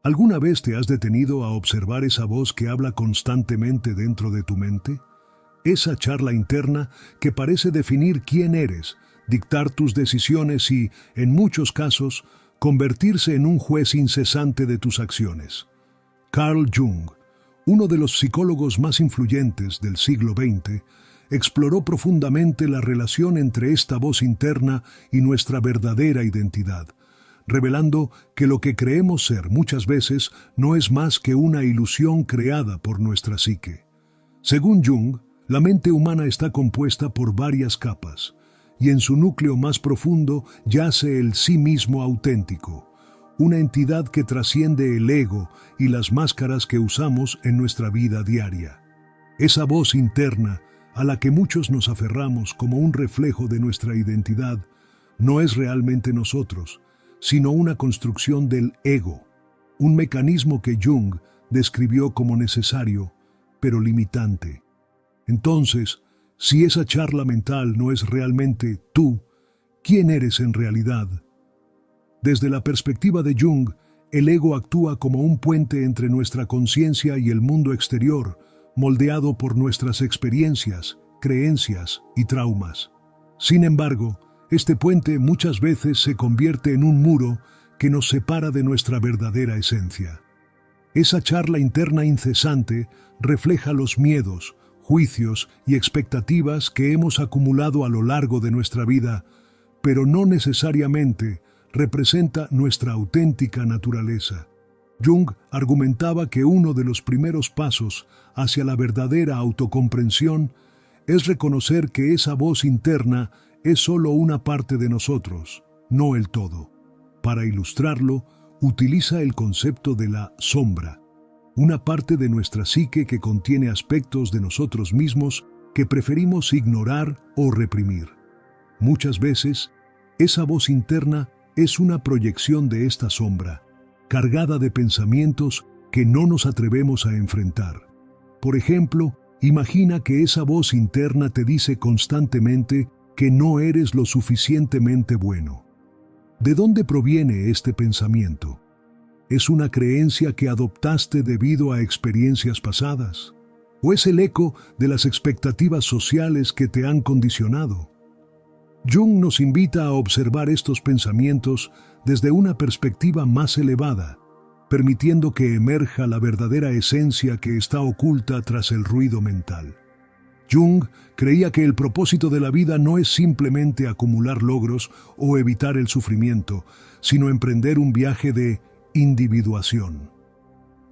¿Alguna vez te has detenido a observar esa voz que habla constantemente dentro de tu mente? Esa charla interna que parece definir quién eres, dictar tus decisiones y, en muchos casos, convertirse en un juez incesante de tus acciones. Carl Jung, uno de los psicólogos más influyentes del siglo XX, exploró profundamente la relación entre esta voz interna y nuestra verdadera identidad, revelando que lo que creemos ser muchas veces no es más que una ilusión creada por nuestra psique. Según Jung, la mente humana está compuesta por varias capas, y en su núcleo más profundo yace el sí mismo auténtico, una entidad que trasciende el ego y las máscaras que usamos en nuestra vida diaria. Esa voz interna, a la que muchos nos aferramos como un reflejo de nuestra identidad, no es realmente nosotros, sino una construcción del ego, un mecanismo que Jung describió como necesario, pero limitante. Entonces, si esa charla mental no es realmente tú, ¿quién eres en realidad? Desde la perspectiva de Jung, el ego actúa como un puente entre nuestra conciencia y el mundo exterior, moldeado por nuestras experiencias, creencias y traumas. Sin embargo, este puente muchas veces se convierte en un muro que nos separa de nuestra verdadera esencia. Esa charla interna incesante refleja los miedos, juicios y expectativas que hemos acumulado a lo largo de nuestra vida, pero no necesariamente representa nuestra auténtica naturaleza. Jung argumentaba que uno de los primeros pasos hacia la verdadera autocomprensión es reconocer que esa voz interna es solo una parte de nosotros, no el todo. Para ilustrarlo, utiliza el concepto de la sombra, una parte de nuestra psique que contiene aspectos de nosotros mismos que preferimos ignorar o reprimir. Muchas veces, esa voz interna es una proyección de esta sombra, cargada de pensamientos que no nos atrevemos a enfrentar. Por ejemplo, imagina que esa voz interna te dice constantemente que no eres lo suficientemente bueno. ¿De dónde proviene este pensamiento? ¿Es una creencia que adoptaste debido a experiencias pasadas? ¿O es el eco de las expectativas sociales que te han condicionado? Jung nos invita a observar estos pensamientos desde una perspectiva más elevada, permitiendo que emerja la verdadera esencia que está oculta tras el ruido mental. Jung creía que el propósito de la vida no es simplemente acumular logros o evitar el sufrimiento, sino emprender un viaje de individuación.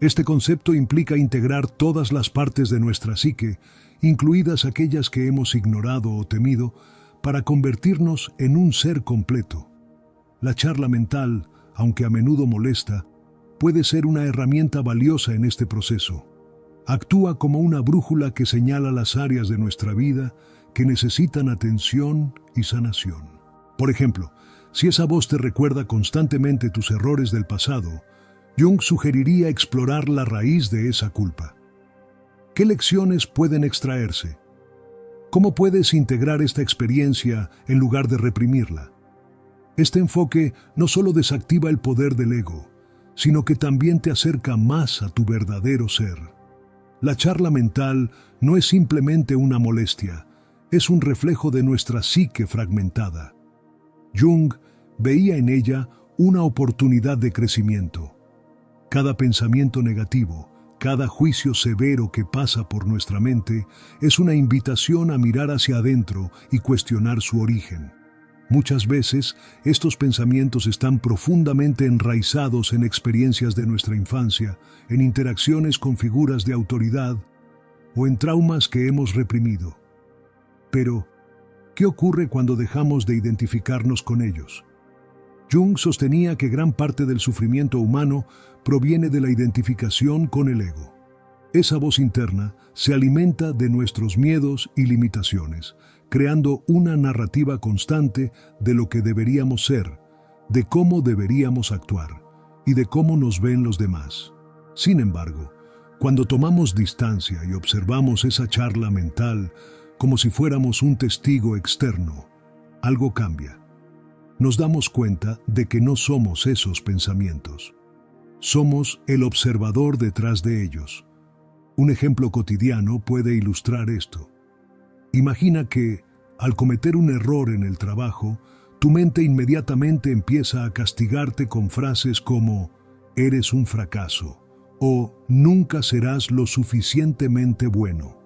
Este concepto implica integrar todas las partes de nuestra psique, incluidas aquellas que hemos ignorado o temido, para convertirnos en un ser completo. La charla mental, aunque a menudo molesta, puede ser una herramienta valiosa en este proceso. Actúa como una brújula que señala las áreas de nuestra vida que necesitan atención y sanación. Por ejemplo, si esa voz te recuerda constantemente tus errores del pasado, Jung sugeriría explorar la raíz de esa culpa. ¿Qué lecciones pueden extraerse? ¿Cómo puedes integrar esta experiencia en lugar de reprimirla? Este enfoque no solo desactiva el poder del ego, sino que también te acerca más a tu verdadero ser. La charla mental no es simplemente una molestia, es un reflejo de nuestra psique fragmentada. Jung veía en ella una oportunidad de crecimiento. Cada pensamiento negativo, cada juicio severo que pasa por nuestra mente es una invitación a mirar hacia adentro y cuestionar su origen. Muchas veces, estos pensamientos están profundamente enraizados en experiencias de nuestra infancia, en interacciones con figuras de autoridad o en traumas que hemos reprimido. Pero, ¿qué ocurre cuando dejamos de identificarnos con ellos? Jung sostenía que gran parte del sufrimiento humano proviene de la identificación con el ego. Esa voz interna se alimenta de nuestros miedos y limitaciones, creando una narrativa constante de lo que deberíamos ser, de cómo deberíamos actuar y de cómo nos ven los demás. Sin embargo, cuando tomamos distancia y observamos esa charla mental como si fuéramos un testigo externo, algo cambia. Nos damos cuenta de que no somos esos pensamientos. somos el observador detrás de ellos. Un ejemplo cotidiano puede ilustrar esto. Imagina que, al cometer un error en el trabajo, tu mente inmediatamente empieza a castigarte con frases como «eres un fracaso» o «nunca serás lo suficientemente bueno».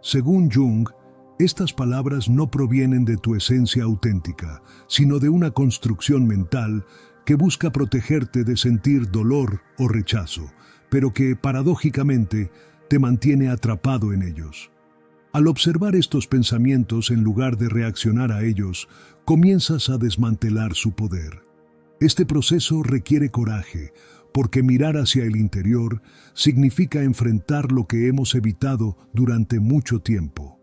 Según Jung, estas palabras no provienen de tu esencia auténtica, sino de una construcción mental que busca protegerte de sentir dolor o rechazo, pero que, paradójicamente, te mantiene atrapado en ellos. Al observar estos pensamientos en lugar de reaccionar a ellos, comienzas a desmantelar su poder. Este proceso requiere coraje, porque mirar hacia el interior significa enfrentar lo que hemos evitado durante mucho tiempo.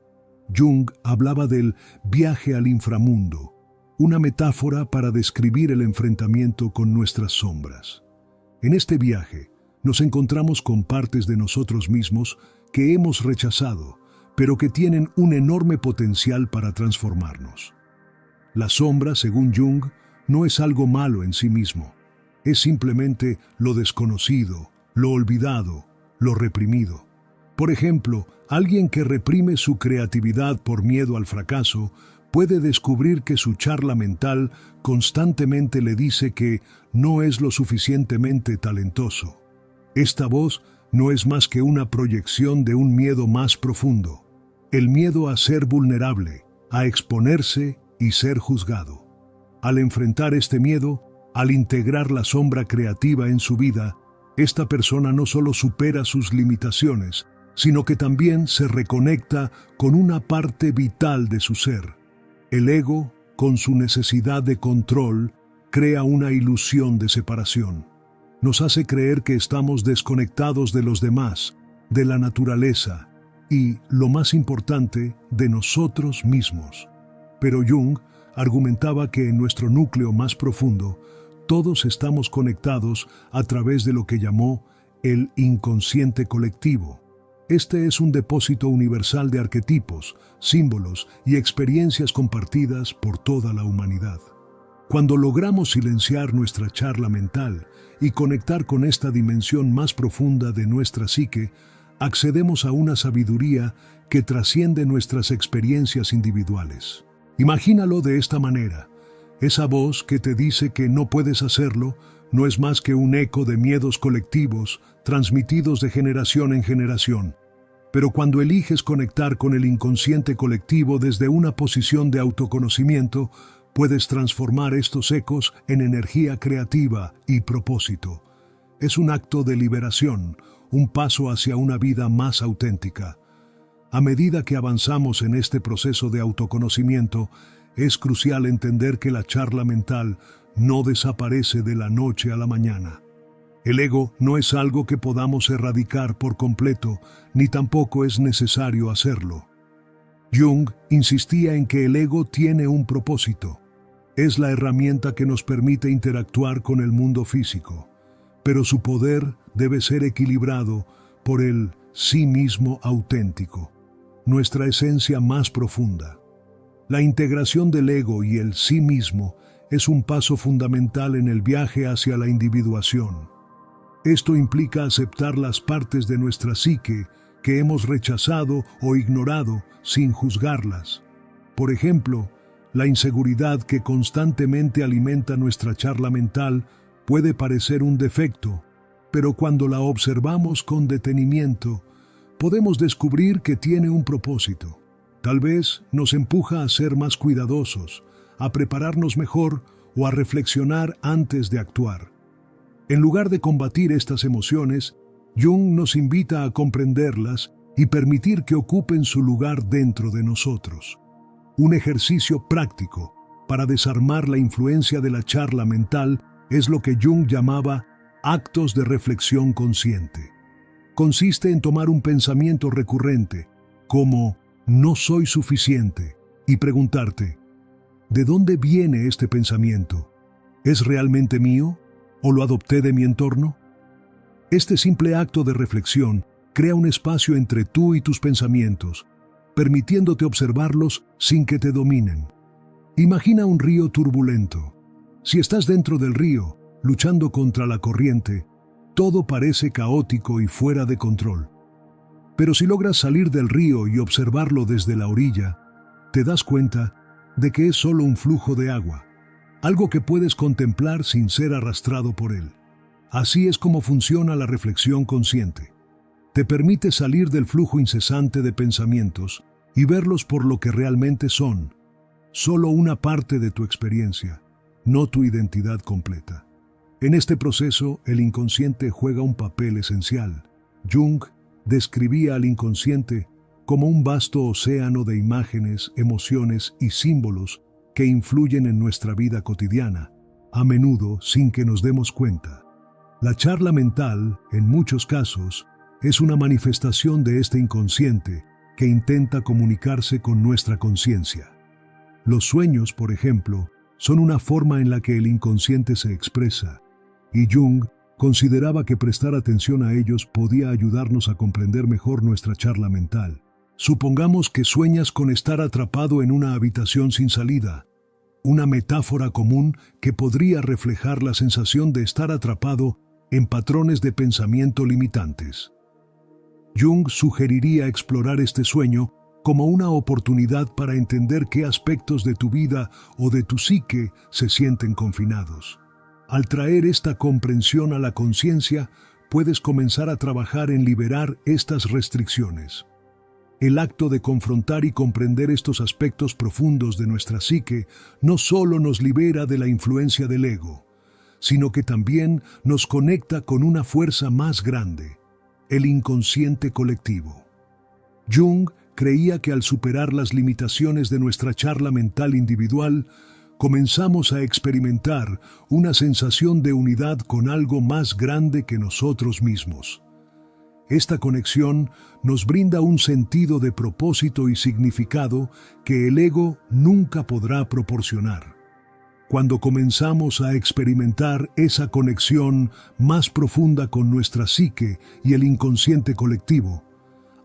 Jung hablaba del viaje al inframundo, una metáfora para describir el enfrentamiento con nuestras sombras. En este viaje, nos encontramos con partes de nosotros mismos que hemos rechazado, pero que tienen un enorme potencial para transformarnos. La sombra, según Jung, no es algo malo en sí mismo. Es simplemente lo desconocido, lo olvidado, lo reprimido. Por ejemplo, alguien que reprime su creatividad por miedo al fracaso puede descubrir que su charla mental constantemente le dice que no es lo suficientemente talentoso. Esta voz no es más que una proyección de un miedo más profundo, el miedo a ser vulnerable, a exponerse y ser juzgado. Al enfrentar este miedo, al integrar la sombra creativa en su vida, esta persona no solo supera sus limitaciones, sino que también se reconecta con una parte vital de su ser. El ego, con su necesidad de control, crea una ilusión de separación. Nos hace creer que estamos desconectados de los demás, de la naturaleza y, lo más importante, de nosotros mismos. Pero Jung argumentaba que en nuestro núcleo más profundo, todos estamos conectados a través de lo que llamó el inconsciente colectivo. Este es un depósito universal de arquetipos, símbolos y experiencias compartidas por toda la humanidad. Cuando logramos silenciar nuestra charla mental y conectar con esta dimensión más profunda de nuestra psique, accedemos a una sabiduría que trasciende nuestras experiencias individuales. Imagínalo de esta manera. Esa voz que te dice que no puedes hacerlo no es más que un eco de miedos colectivos transmitidos de generación en generación. Pero cuando eliges conectar con el inconsciente colectivo desde una posición de autoconocimiento, puedes transformar estos ecos en energía creativa y propósito. Es un acto de liberación, un paso hacia una vida más auténtica. A medida que avanzamos en este proceso de autoconocimiento, es crucial entender que la charla mental no desaparece de la noche a la mañana. El ego no es algo que podamos erradicar por completo, ni tampoco es necesario hacerlo. Jung insistía en que el ego tiene un propósito. Es la herramienta que nos permite interactuar con el mundo físico, pero su poder debe ser equilibrado por el sí mismo auténtico, nuestra esencia más profunda. La integración del ego y el sí mismo es un paso fundamental en el viaje hacia la individuación. Esto implica aceptar las partes de nuestra psique que hemos rechazado o ignorado sin juzgarlas. Por ejemplo, la inseguridad que constantemente alimenta nuestra charla mental puede parecer un defecto, pero cuando la observamos con detenimiento, podemos descubrir que tiene un propósito. Tal vez nos empuja a ser más cuidadosos, a prepararnos mejor o a reflexionar antes de actuar. En lugar de combatir estas emociones, Jung nos invita a comprenderlas y permitir que ocupen su lugar dentro de nosotros. Un ejercicio práctico para desarmar la influencia de la charla mental es lo que Jung llamaba actos de reflexión consciente. Consiste en tomar un pensamiento recurrente, como «no soy suficiente», y preguntarte, ¿de dónde viene este pensamiento? ¿Es realmente mío? ¿O lo adopté de mi entorno? Este simple acto de reflexión crea un espacio entre tú y tus pensamientos, permitiéndote observarlos sin que te dominen. Imagina un río turbulento. Si estás dentro del río, luchando contra la corriente, Todo parece caótico y fuera de control. Pero si logras salir del río y observarlo desde la orilla, te das cuenta de que es solo un flujo de agua, algo que puedes contemplar sin ser arrastrado por él. Así es como funciona la reflexión consciente. Te permite salir del flujo incesante de pensamientos y verlos por lo que realmente son, solo una parte de tu experiencia, no tu identidad completa. En este proceso, el inconsciente juega un papel esencial. Jung describía al inconsciente como un vasto océano de imágenes, emociones y símbolos que influyen en nuestra vida cotidiana, a menudo sin que nos demos cuenta. La charla mental, en muchos casos, es una manifestación de este inconsciente que intenta comunicarse con nuestra conciencia. Los sueños, por ejemplo, son una forma en la que el inconsciente se expresa, y Jung consideraba que prestar atención a ellos podía ayudarnos a comprender mejor nuestra charla mental. Supongamos que sueñas con estar atrapado en una habitación sin salida, una metáfora común que podría reflejar la sensación de estar atrapado en patrones de pensamiento limitantes. Jung sugeriría explorar este sueño como una oportunidad para entender qué aspectos de tu vida o de tu psique se sienten confinados. Al traer esta comprensión a la conciencia, puedes comenzar a trabajar en liberar estas restricciones. El acto de confrontar y comprender estos aspectos profundos de nuestra psique no solo nos libera de la influencia del ego, sino que también nos conecta con una fuerza más grande, el inconsciente colectivo. Jung creía que al superar las limitaciones de nuestra charla mental individual, comenzamos a experimentar una sensación de unidad con algo más grande que nosotros mismos. Esta conexión nos brinda un sentido de propósito y significado que el ego nunca podrá proporcionar. Cuando comenzamos a experimentar esa conexión más profunda con nuestra psique y el inconsciente colectivo,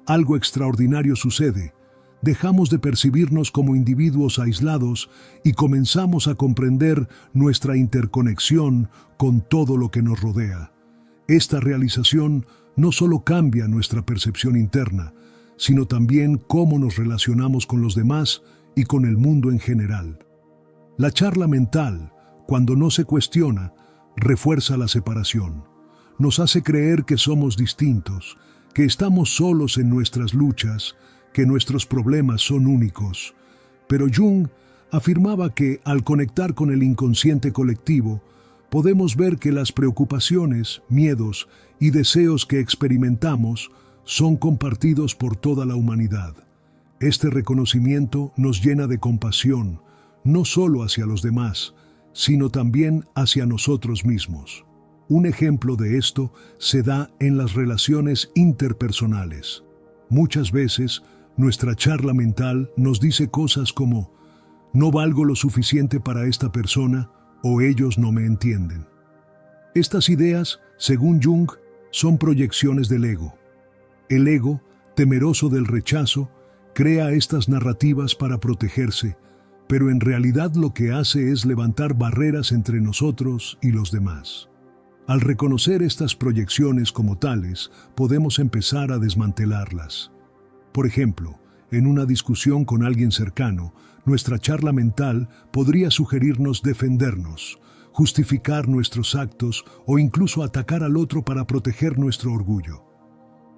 algo extraordinario sucede. Dejamos de percibirnos como individuos aislados y comenzamos a comprender nuestra interconexión con todo lo que nos rodea. Esta realización no solo cambia nuestra percepción interna, sino también cómo nos relacionamos con los demás y con el mundo en general. La charla mental, cuando no se cuestiona, refuerza la separación. Nos hace creer que somos distintos, que estamos solos en nuestras luchas, que nuestros problemas son únicos. Pero Jung afirmaba que, al conectar con el inconsciente colectivo, podemos ver que las preocupaciones, miedos y deseos que experimentamos son compartidos por toda la humanidad. Este reconocimiento nos llena de compasión, no solo hacia los demás, sino también hacia nosotros mismos. Un ejemplo de esto se da en las relaciones interpersonales. Muchas veces, nuestra charla mental nos dice cosas como: no valgo lo suficiente para esta persona o ellos no me entienden. Estas ideas, según Jung, son proyecciones del ego. El ego, temeroso del rechazo, crea estas narrativas para protegerse, pero en realidad lo que hace es levantar barreras entre nosotros y los demás. Al reconocer estas proyecciones como tales, podemos empezar a desmantelarlas. Por ejemplo, en una discusión con alguien cercano, nuestra charla mental podría sugerirnos defendernos, justificar nuestros actos o incluso atacar al otro para proteger nuestro orgullo.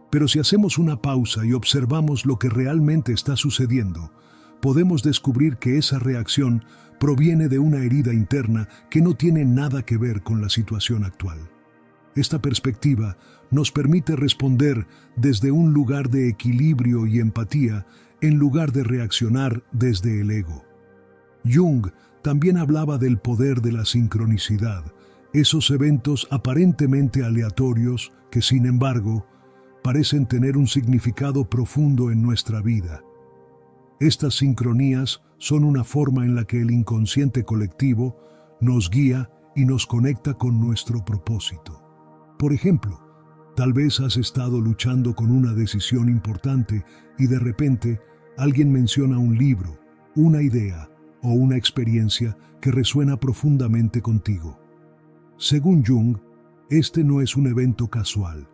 Pero si hacemos una pausa y observamos lo que realmente está sucediendo, podemos descubrir que esa reacción proviene de una herida interna que no tiene nada que ver con la situación actual. Esta perspectiva nos permite responder desde un lugar de equilibrio y empatía en lugar de reaccionar desde el ego. Jung también hablaba del poder de la sincronicidad, esos eventos aparentemente aleatorios que, sin embargo, parecen tener un significado profundo en nuestra vida. Estas sincronías son una forma en la que el inconsciente colectivo nos guía y nos conecta con nuestro propósito. Por ejemplo, tal vez has estado luchando con una decisión importante y de repente alguien menciona un libro, una idea o una experiencia que resuena profundamente contigo. Según Jung, este no es un evento casual,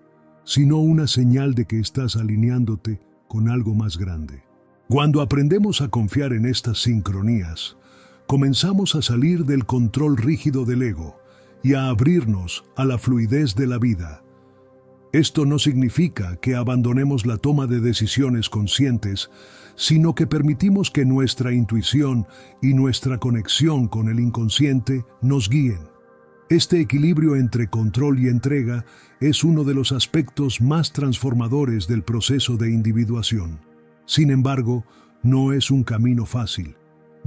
sino una señal de que estás alineándote con algo más grande. Cuando aprendemos a confiar en estas sincronías, comenzamos a salir del control rígido del ego y a abrirnos a la fluidez de la vida. Esto no significa que abandonemos la toma de decisiones conscientes, sino que permitimos que nuestra intuición y nuestra conexión con el inconsciente nos guíen. Este equilibrio entre control y entrega es uno de los aspectos más transformadores del proceso de individuación. Sin embargo, no es un camino fácil.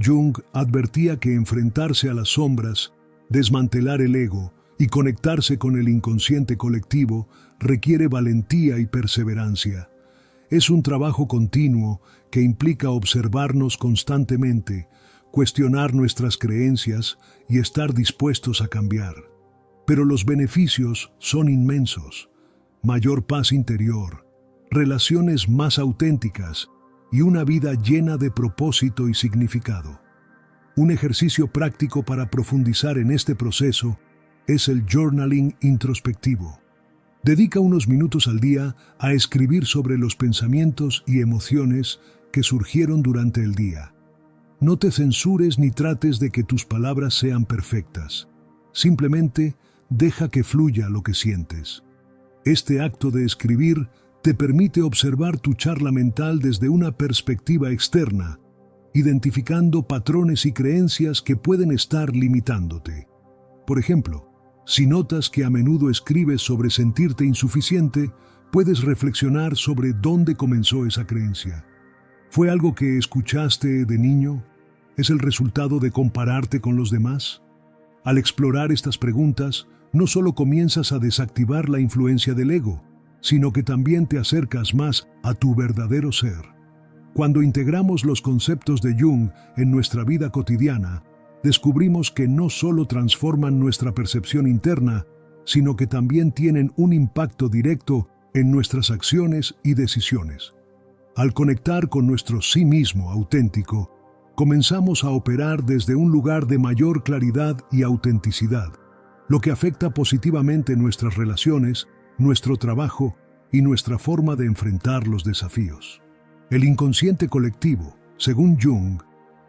Jung advertía que enfrentarse a las sombras, desmantelar el ego y conectarse con el inconsciente colectivo requiere valentía y perseverancia. Es un trabajo continuo que implica observarnos constantemente, cuestionar nuestras creencias y estar dispuestos a cambiar. Pero los beneficios son inmensos: mayor paz interior, relaciones más auténticas y una vida llena de propósito y significado. Un ejercicio práctico para profundizar en este proceso es el journaling introspectivo. Dedica unos minutos al día a escribir sobre los pensamientos y emociones que surgieron durante el día. No te censures ni trates de que tus palabras sean perfectas. Simplemente deja que fluya lo que sientes. Este acto de escribir te permite observar tu charla mental desde una perspectiva externa, identificando patrones y creencias que pueden estar limitándote. Por ejemplo, si notas que a menudo escribes sobre sentirte insuficiente, puedes reflexionar sobre dónde comenzó esa creencia. ¿Fue algo que escuchaste de niño? ¿Es el resultado de compararte con los demás? Al explorar estas preguntas, no solo comienzas a desactivar la influencia del ego, sino que también te acercas más a tu verdadero ser. Cuando integramos los conceptos de Jung en nuestra vida cotidiana, descubrimos que no solo transforman nuestra percepción interna, sino que también tienen un impacto directo en nuestras acciones y decisiones. Al conectar con nuestro sí mismo auténtico, comenzamos a operar desde un lugar de mayor claridad y autenticidad, lo que afecta positivamente nuestras relaciones, nuestro trabajo y nuestra forma de enfrentar los desafíos. El inconsciente colectivo, según Jung,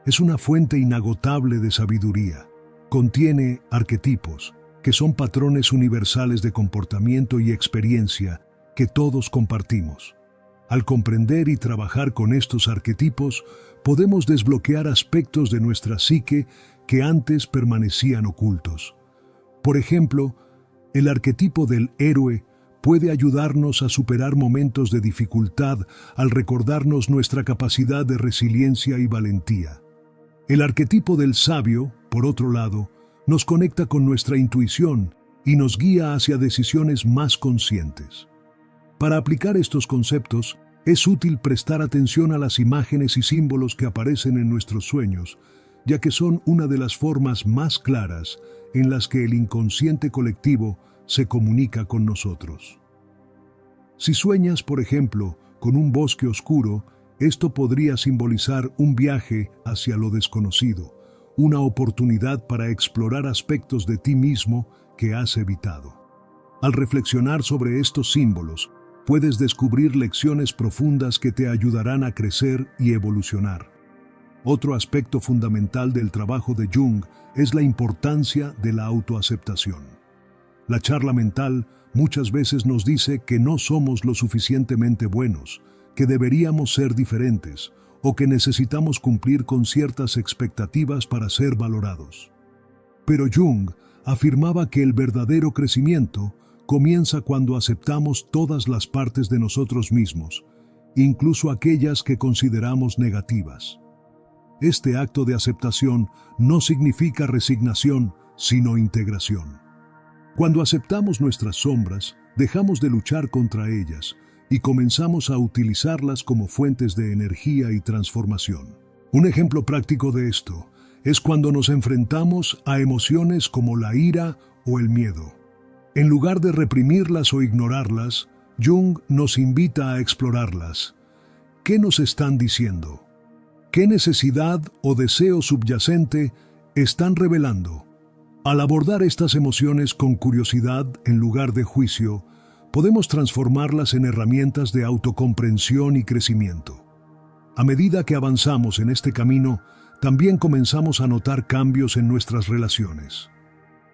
es una fuente inagotable de sabiduría. Contiene arquetipos, que son patrones universales de comportamiento y experiencia que todos compartimos. Al comprender y trabajar con estos arquetipos, podemos desbloquear aspectos de nuestra psique que antes permanecían ocultos. Por ejemplo, el arquetipo del héroe puede ayudarnos a superar momentos de dificultad al recordarnos nuestra capacidad de resiliencia y valentía. El arquetipo del sabio, por otro lado, nos conecta con nuestra intuición y nos guía hacia decisiones más conscientes. Para aplicar estos conceptos, es útil prestar atención a las imágenes y símbolos que aparecen en nuestros sueños, ya que son una de las formas más claras en las que el inconsciente colectivo se comunica con nosotros. Si sueñas, por ejemplo, con un bosque oscuro, esto podría simbolizar un viaje hacia lo desconocido, una oportunidad para explorar aspectos de ti mismo que has evitado. Al reflexionar sobre estos símbolos, puedes descubrir lecciones profundas que te ayudarán a crecer y evolucionar. Otro aspecto fundamental del trabajo de Jung es la importancia de la autoaceptación. La charla mental muchas veces nos dice que no somos lo suficientemente buenos, que deberíamos ser diferentes o que necesitamos cumplir con ciertas expectativas para ser valorados. Pero Jung afirmaba que el verdadero crecimiento comienza cuando aceptamos todas las partes de nosotros mismos, incluso aquellas que consideramos negativas. Este acto de aceptación no significa resignación, sino integración. Cuando aceptamos nuestras sombras, dejamos de luchar contra ellas y comenzamos a utilizarlas como fuentes de energía y transformación. Un ejemplo práctico de esto es cuando nos enfrentamos a emociones como la ira o el miedo. En lugar de reprimirlas o ignorarlas, Jung nos invita a explorarlas. ¿Qué nos están diciendo? ¿Qué necesidad o deseo subyacente están revelando? Al abordar estas emociones con curiosidad en lugar de juicio, podemos transformarlas en herramientas de autocomprensión y crecimiento. A medida que avanzamos en este camino, también comenzamos a notar cambios en nuestras relaciones.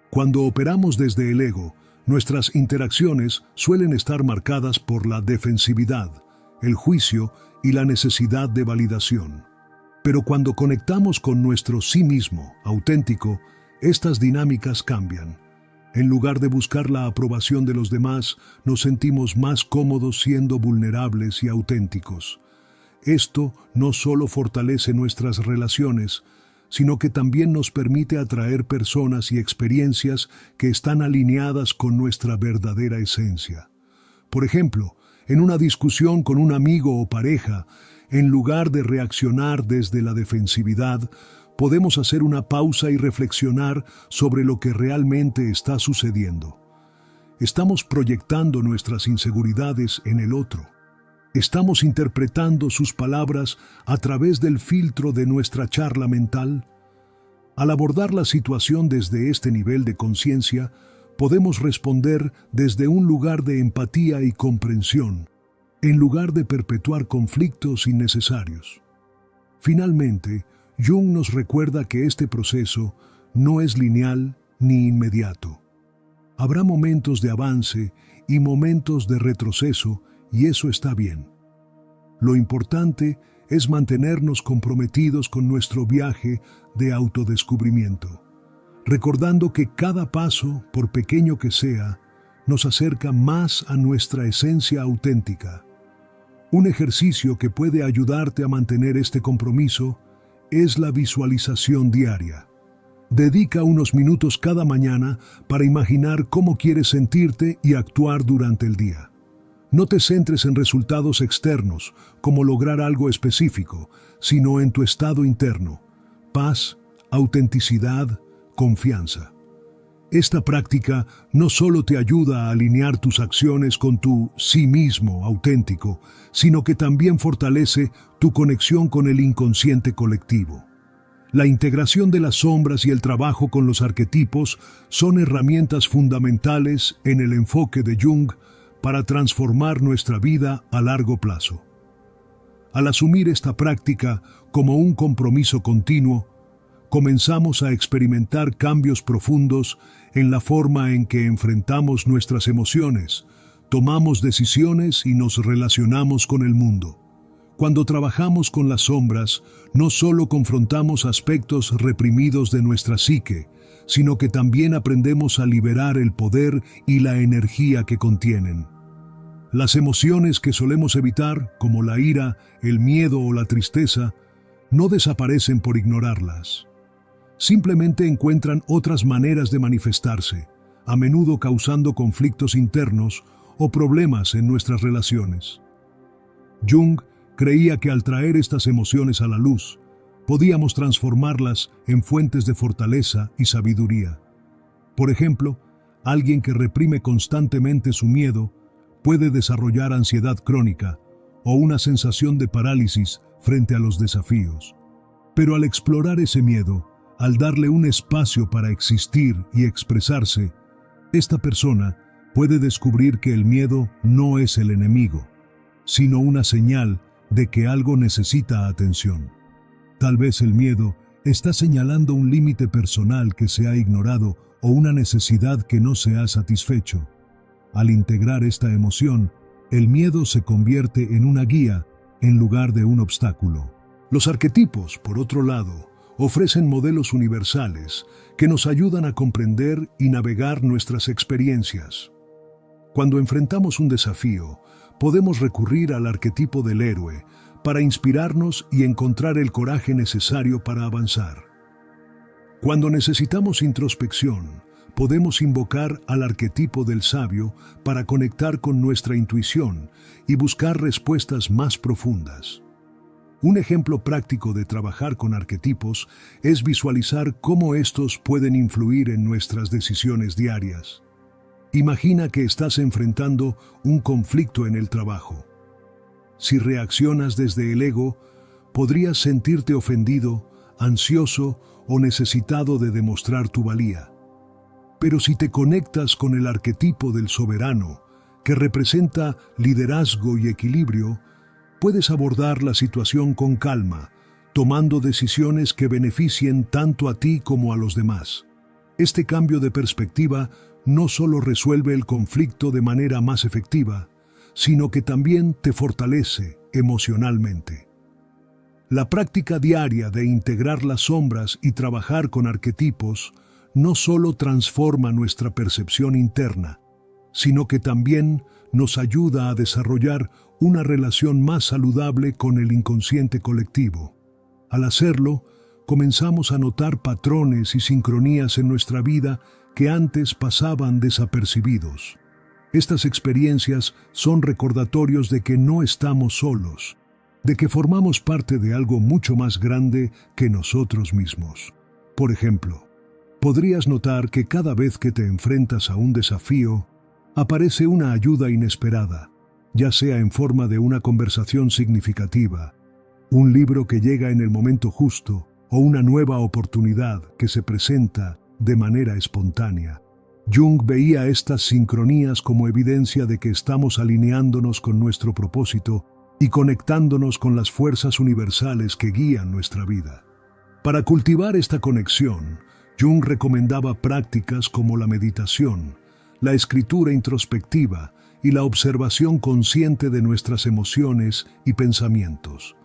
Cuando operamos desde el ego, nuestras interacciones suelen estar marcadas por la defensividad, el juicio y la necesidad de validación. Pero cuando conectamos con nuestro sí mismo, auténtico, estas dinámicas cambian. En lugar de buscar la aprobación de los demás, nos sentimos más cómodos siendo vulnerables y auténticos. Esto no solo fortalece nuestras relaciones, sino que también nos permite atraer personas y experiencias que están alineadas con nuestra verdadera esencia. Por ejemplo, en una discusión con un amigo o pareja, en lugar de reaccionar desde la defensividad, podemos hacer una pausa y reflexionar sobre lo que realmente está sucediendo. Estamos proyectando nuestras inseguridades en el otro. ¿Estamos interpretando sus palabras a través del filtro de nuestra charla mental? Al abordar la situación desde este nivel de conciencia, podemos responder desde un lugar de empatía y comprensión, en lugar de perpetuar conflictos innecesarios. Finalmente, Jung nos recuerda que este proceso no es lineal ni inmediato. Habrá momentos de avance y momentos de retroceso, y eso está bien. Lo importante es mantenernos comprometidos con nuestro viaje de autodescubrimiento, recordando que cada paso, por pequeño que sea, nos acerca más a nuestra esencia auténtica. Un ejercicio que puede ayudarte a mantener este compromiso es la visualización diaria. Dedica unos minutos cada mañana para imaginar cómo quieres sentirte y actuar durante el día. No te centres en resultados externos, como lograr algo específico, sino en tu estado interno: paz, autenticidad, confianza. Esta práctica no solo te ayuda a alinear tus acciones con tu sí mismo auténtico, sino que también fortalece tu conexión con el inconsciente colectivo. La integración de las sombras y el trabajo con los arquetipos son herramientas fundamentales en el enfoque de Jung para transformar nuestra vida a largo plazo. Al asumir esta práctica como un compromiso continuo, comenzamos a experimentar cambios profundos en la forma en que enfrentamos nuestras emociones, tomamos decisiones y nos relacionamos con el mundo. Cuando trabajamos con las sombras, no solo confrontamos aspectos reprimidos de nuestra psique, sino que también aprendemos a liberar el poder y la energía que contienen. Las emociones que solemos evitar, como la ira, el miedo o la tristeza, no desaparecen por ignorarlas. Simplemente encuentran otras maneras de manifestarse, a menudo causando conflictos internos o problemas en nuestras relaciones. Jung creía que al traer estas emociones a la luz, podíamos transformarlas en fuentes de fortaleza y sabiduría. Por ejemplo, alguien que reprime constantemente su miedo puede desarrollar ansiedad crónica o una sensación de parálisis frente a los desafíos. Pero al explorar ese miedo, al darle un espacio para existir y expresarse, esta persona puede descubrir que el miedo no es el enemigo, sino una señal de que algo necesita atención. Tal vez el miedo está señalando un límite personal que se ha ignorado o una necesidad que no se ha satisfecho. Al integrar esta emoción, el miedo se convierte en una guía en lugar de un obstáculo. Los arquetipos, por otro lado, ofrecen modelos universales que nos ayudan a comprender y navegar nuestras experiencias. Cuando enfrentamos un desafío, podemos recurrir al arquetipo del héroe para inspirarnos y encontrar el coraje necesario para avanzar. Cuando necesitamos introspección, podemos invocar al arquetipo del sabio para conectar con nuestra intuición y buscar respuestas más profundas. Un ejemplo práctico de trabajar con arquetipos es visualizar cómo estos pueden influir en nuestras decisiones diarias. Imagina que estás enfrentando un conflicto en el trabajo. Si reaccionas desde el ego, podrías sentirte ofendido, ansioso o necesitado de demostrar tu valía. Pero si te conectas con el arquetipo del soberano, que representa liderazgo y equilibrio, puedes abordar la situación con calma, tomando decisiones que beneficien tanto a ti como a los demás. Este cambio de perspectiva no solo resuelve el conflicto de manera más efectiva, sino que también te fortalece emocionalmente. La práctica diaria de integrar las sombras y trabajar con arquetipos no solo transforma nuestra percepción interna, sino que también nos ayuda a desarrollar una relación más saludable con el inconsciente colectivo. Al hacerlo, comenzamos a notar patrones y sincronías en nuestra vida que antes pasaban desapercibidos. Estas experiencias son recordatorios de que no estamos solos, de que formamos parte de algo mucho más grande que nosotros mismos. Por ejemplo, podrías notar que cada vez que te enfrentas a un desafío, aparece una ayuda inesperada, ya sea en forma de una conversación significativa, un libro que llega en el momento justo o una nueva oportunidad que se presenta de manera espontánea. Jung veía estas sincronías como evidencia de que estamos alineándonos con nuestro propósito y conectándonos con las fuerzas universales que guían nuestra vida. Para cultivar esta conexión, Jung recomendaba prácticas como la meditación, la escritura introspectiva y la observación consciente de nuestras emociones y pensamientos.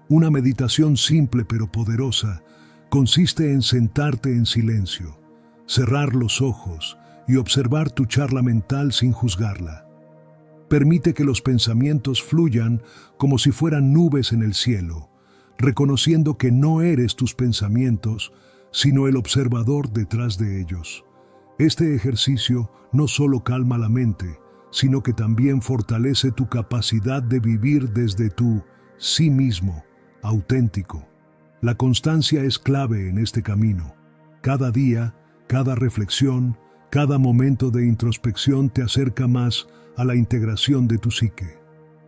Una meditación simple pero poderosa consiste en sentarte en silencio, cerrar los ojos y observar tu charla mental sin juzgarla. Permite que los pensamientos fluyan como si fueran nubes en el cielo, reconociendo que no eres tus pensamientos, sino el observador detrás de ellos. Este ejercicio no solo calma la mente, sino que también fortalece tu capacidad de vivir desde tu sí mismo, auténtico. La constancia es clave en este camino. Cada día, cada reflexión, cada momento de introspección te acerca más a la integración de tu psique.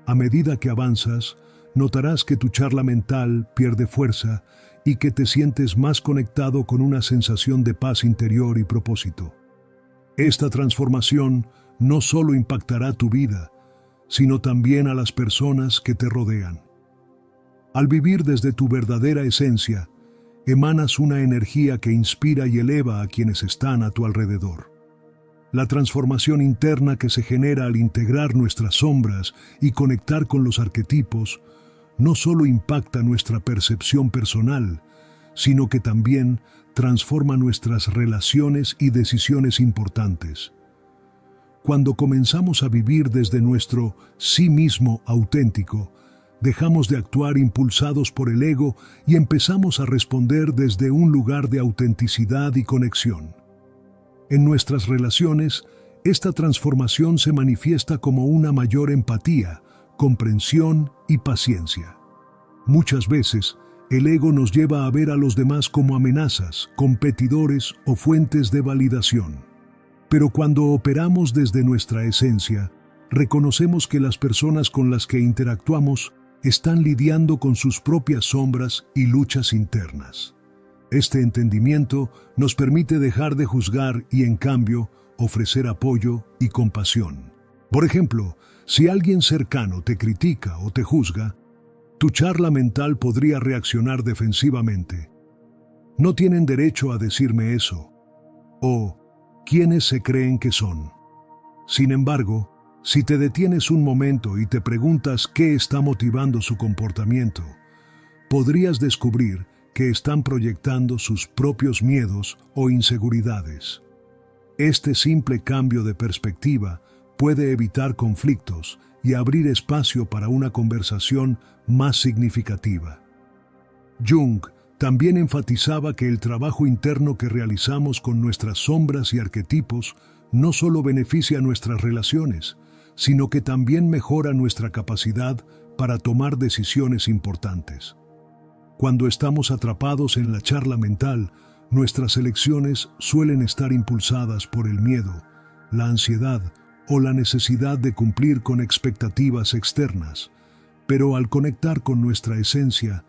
A medida que avanzas, notarás que tu charla mental pierde fuerza y que te sientes más conectado con una sensación de paz interior y propósito. Esta transformación no solo impactará tu vida, sino también a las personas que te rodean. Al vivir desde tu verdadera esencia, emanas una energía que inspira y eleva a quienes están a tu alrededor. La transformación interna que se genera al integrar nuestras sombras y conectar con los arquetipos no solo impacta nuestra percepción personal, sino que también transforma nuestras relaciones y decisiones importantes. Cuando comenzamos a vivir desde nuestro sí mismo auténtico, dejamos de actuar impulsados por el ego y empezamos a responder desde un lugar de autenticidad y conexión. En nuestras relaciones, esta transformación se manifiesta como una mayor empatía, comprensión y paciencia. Muchas veces, el ego nos lleva a ver a los demás como amenazas, competidores o fuentes de validación. Pero cuando operamos desde nuestra esencia, reconocemos que las personas con las que interactuamos están lidiando con sus propias sombras y luchas internas. Este entendimiento nos permite dejar de juzgar y, en cambio, ofrecer apoyo y compasión. Por ejemplo, si alguien cercano te critica o te juzga, tu charla mental podría reaccionar defensivamente. No tienen derecho a decirme eso. O, ¿quiénes se creen que son? Sin embargo, si te detienes un momento y te preguntas qué está motivando su comportamiento, podrías descubrir que están proyectando sus propios miedos o inseguridades. Este simple cambio de perspectiva puede evitar conflictos y abrir espacio para una conversación más significativa. Jung también enfatizaba que el trabajo interno que realizamos con nuestras sombras y arquetipos no solo beneficia nuestras relaciones, sino que también mejora nuestra capacidad para tomar decisiones importantes. Cuando estamos atrapados en la charla mental, nuestras elecciones suelen estar impulsadas por el miedo, la ansiedad o la necesidad de cumplir con expectativas externas, pero al conectar con nuestra esencia,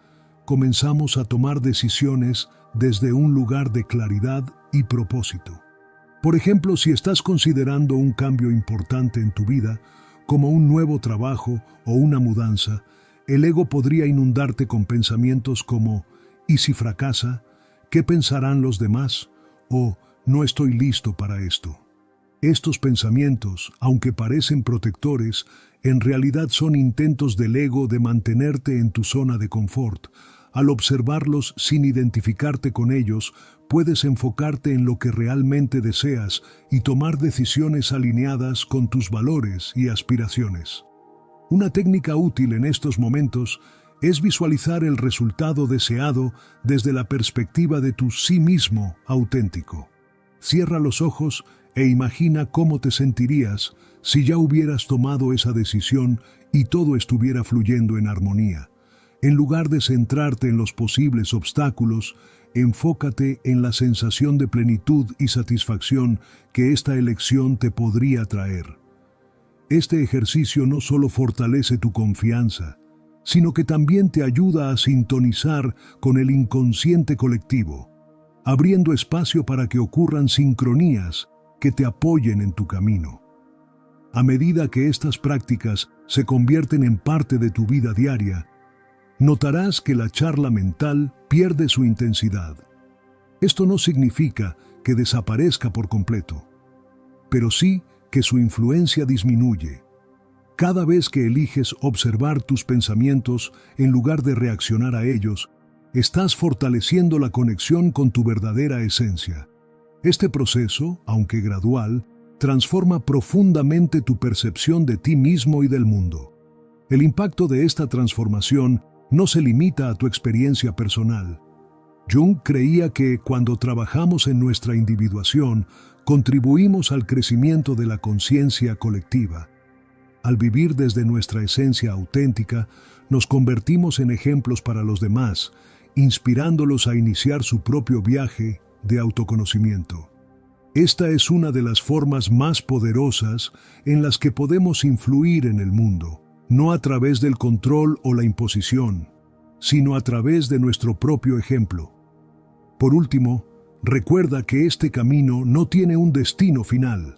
comenzamos a tomar decisiones desde un lugar de claridad y propósito. Por ejemplo, si estás considerando un cambio importante en tu vida, como un nuevo trabajo o una mudanza, el ego podría inundarte con pensamientos como ¿y si fracasa? ¿Qué pensarán los demás? O no estoy listo para esto. Estos pensamientos, aunque parecen protectores, en realidad son intentos del ego de mantenerte en tu zona de confort. Al observarlos sin identificarte con ellos, puedes enfocarte en lo que realmente deseas y tomar decisiones alineadas con tus valores y aspiraciones. Una técnica útil en estos momentos es visualizar el resultado deseado desde la perspectiva de tu sí mismo auténtico. Cierra los ojos e imagina cómo te sentirías si ya hubieras tomado esa decisión y todo estuviera fluyendo en armonía. En lugar de centrarte en los posibles obstáculos, enfócate en la sensación de plenitud y satisfacción que esta elección te podría traer. Este ejercicio no solo fortalece tu confianza, sino que también te ayuda a sintonizar con el inconsciente colectivo, abriendo espacio para que ocurran sincronías que te apoyen en tu camino. A medida que estas prácticas se convierten en parte de tu vida diaria, notarás que la charla mental pierde su intensidad. Esto no significa que desaparezca por completo, pero sí que su influencia disminuye. Cada vez que eliges observar tus pensamientos en lugar de reaccionar a ellos, estás fortaleciendo la conexión con tu verdadera esencia. Este proceso, aunque gradual, transforma profundamente tu percepción de ti mismo y del mundo. El impacto de esta transformación no se limita a tu experiencia personal. Jung creía que cuando trabajamos en nuestra individuación, contribuimos al crecimiento de la conciencia colectiva. Al vivir desde nuestra esencia auténtica, nos convertimos en ejemplos para los demás, inspirándolos a iniciar su propio viaje de autoconocimiento. Esta es una de las formas más poderosas en las que podemos influir en el mundo, no a través del control o la imposición, sino a través de nuestro propio ejemplo. Por último, recuerda que este camino no tiene un destino final.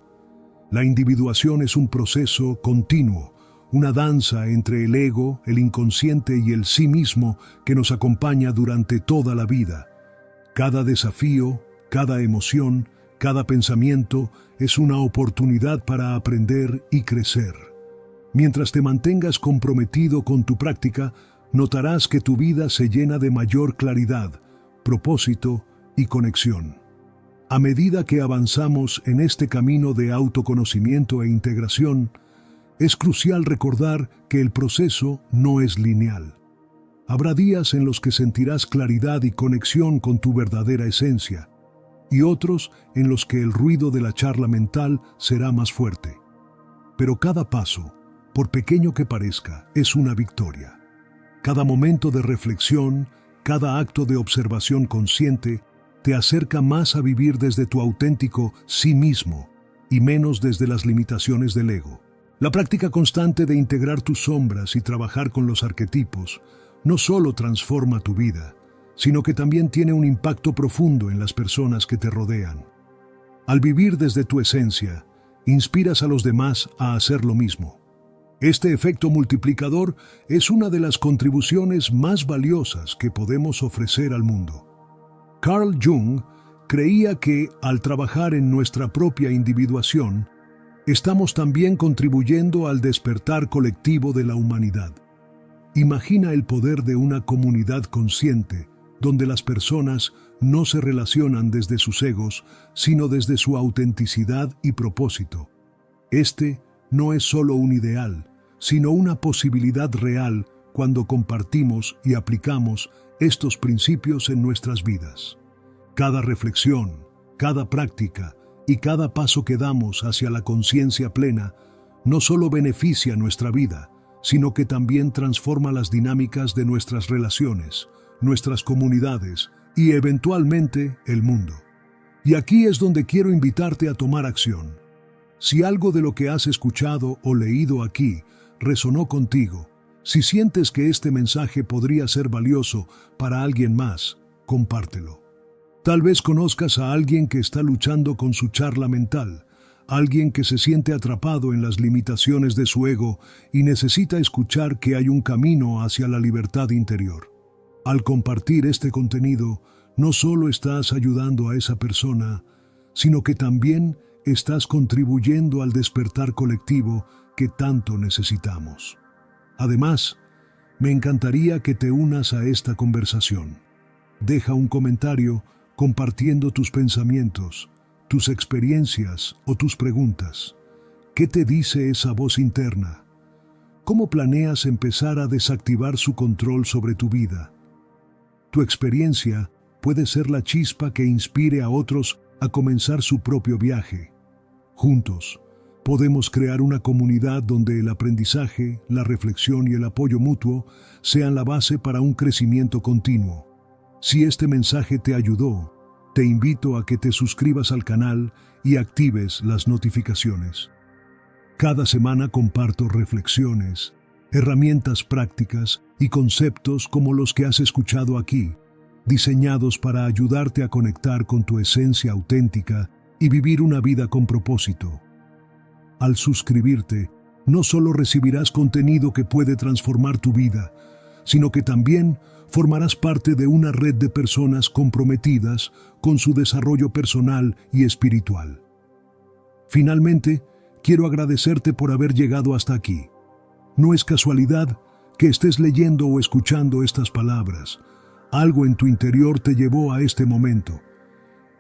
La individuación es un proceso continuo, una danza entre el ego, el inconsciente y el sí mismo que nos acompaña durante toda la vida. Cada desafío, cada emoción, cada pensamiento es una oportunidad para aprender y crecer. Mientras te mantengas comprometido con tu práctica, notarás que tu vida se llena de mayor claridad, propósito y conexión. A medida que avanzamos en este camino de autoconocimiento e integración, es crucial recordar que el proceso no es lineal. Habrá días en los que sentirás claridad y conexión con tu verdadera esencia, y otros en los que el ruido de la charla mental será más fuerte. Pero cada paso, por pequeño que parezca, es una victoria. Cada momento de reflexión, cada acto de observación consciente, te acerca más a vivir desde tu auténtico sí mismo y menos desde las limitaciones del ego. La práctica constante de integrar tus sombras y trabajar con los arquetipos no solo transforma tu vida, sino que también tiene un impacto profundo en las personas que te rodean. Al vivir desde tu esencia, inspiras a los demás a hacer lo mismo. Este efecto multiplicador es una de las contribuciones más valiosas que podemos ofrecer al mundo. Carl Jung creía que, al trabajar en nuestra propia individuación, estamos también contribuyendo al despertar colectivo de la humanidad. Imagina el poder de una comunidad consciente, donde las personas no se relacionan desde sus egos, sino desde su autenticidad y propósito. Este no es solo un ideal, sino una posibilidad real cuando compartimos y aplicamos estos principios en nuestras vidas. Cada reflexión, cada práctica y cada paso que damos hacia la conciencia plena no solo beneficia nuestra vida, sino que también transforma las dinámicas de nuestras relaciones, nuestras comunidades y eventualmente el mundo. Y aquí es donde quiero invitarte a tomar acción. Si algo de lo que has escuchado o leído aquí resonó contigo, si sientes que este mensaje podría ser valioso para alguien más, compártelo. Tal vez conozcas a alguien que está luchando con su charla mental, alguien que se siente atrapado en las limitaciones de su ego y necesita escuchar que hay un camino hacia la libertad interior. Al compartir este contenido, no solo estás ayudando a esa persona, sino que también estás contribuyendo al despertar colectivo que tanto necesitamos. Además, me encantaría que te unas a esta conversación. Deja un comentario compartiendo tus pensamientos, tus experiencias o tus preguntas. ¿Qué te dice esa voz interna? ¿Cómo planeas empezar a desactivar su control sobre tu vida? Tu experiencia puede ser la chispa que inspire a otros a comenzar su propio viaje. Juntos, podemos crear una comunidad donde el aprendizaje, la reflexión y el apoyo mutuo sean la base para un crecimiento continuo. Si este mensaje te ayudó, te invito a que te suscribas al canal y actives las notificaciones. Cada semana comparto reflexiones, herramientas prácticas y conceptos como los que has escuchado aquí, diseñados para ayudarte a conectar con tu esencia auténtica y vivir una vida con propósito. Al suscribirte, no solo recibirás contenido que puede transformar tu vida, sino que también formarás parte de una red de personas comprometidas con su desarrollo personal y espiritual. Finalmente, quiero agradecerte por haber llegado hasta aquí. No es casualidad que estés leyendo o escuchando estas palabras. Algo en tu interior te llevó a este momento.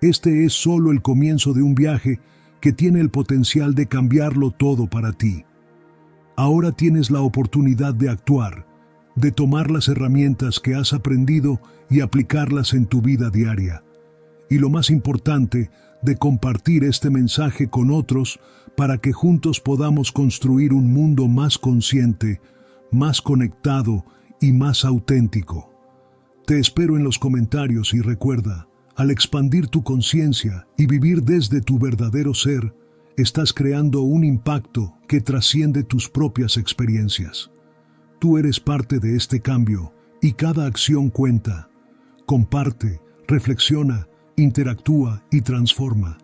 Este es solo el comienzo de un viaje que tiene el potencial de cambiarlo todo para ti. Ahora tienes la oportunidad de actuar, de tomar las herramientas que has aprendido y aplicarlas en tu vida diaria. Y lo más importante, de compartir este mensaje con otros para que juntos podamos construir un mundo más consciente, más conectado y más auténtico. Te espero en los comentarios y recuerda, al expandir tu conciencia y vivir desde tu verdadero ser, estás creando un impacto que trasciende tus propias experiencias. Tú eres parte de este cambio y cada acción cuenta. Comparte, reflexiona, interactúa y transforma.